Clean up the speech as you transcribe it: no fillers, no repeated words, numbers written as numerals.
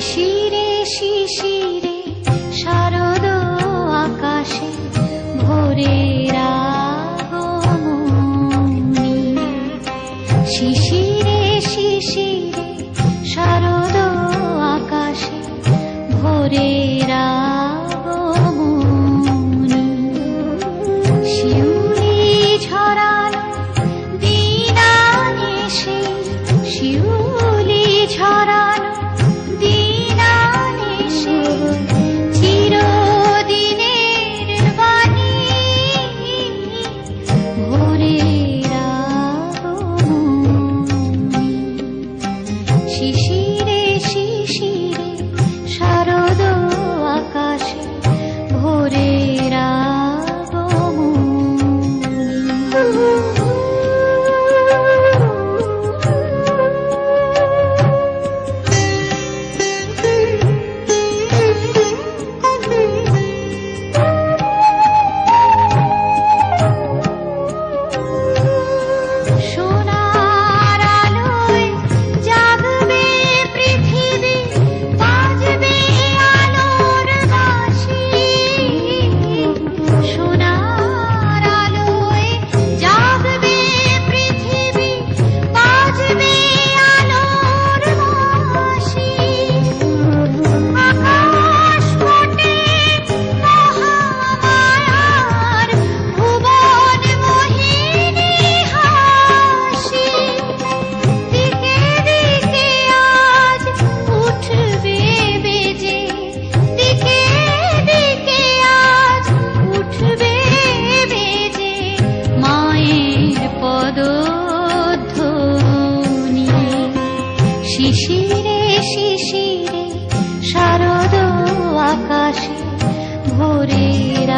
শিশিরে শিশিরে শারদ আকাশে ভোরের আগমনী। শিশিরে শিশিরে শারদ আকাশে ভোরের আগমনী। শিউলি ঝরানো দিন আনেছে, শিউলি ঝরানো দিন আনেছে, চিরদিনের বাণী ভোরের আগমনী। শিশিরে শিশিরে শারদ আকাশে ভোরের সোনার আলোয় জাগবে পৃথিবী, বাজবে আলোর বাঁশি। সোনার আলোয় জাগবে পৃথিবী, বাজবে আলোর বাঁশি। আকাশ ফোটে মহামায়ার ভুবন মোহিনী হাসি। দিকে দিকে আজ উঠবে বেজে, দিকে দিকে আজ উঠবে বেজে মায়ের পদধ্বনি। শিশিরে শিশিরে শারদ আকাশে ভোরের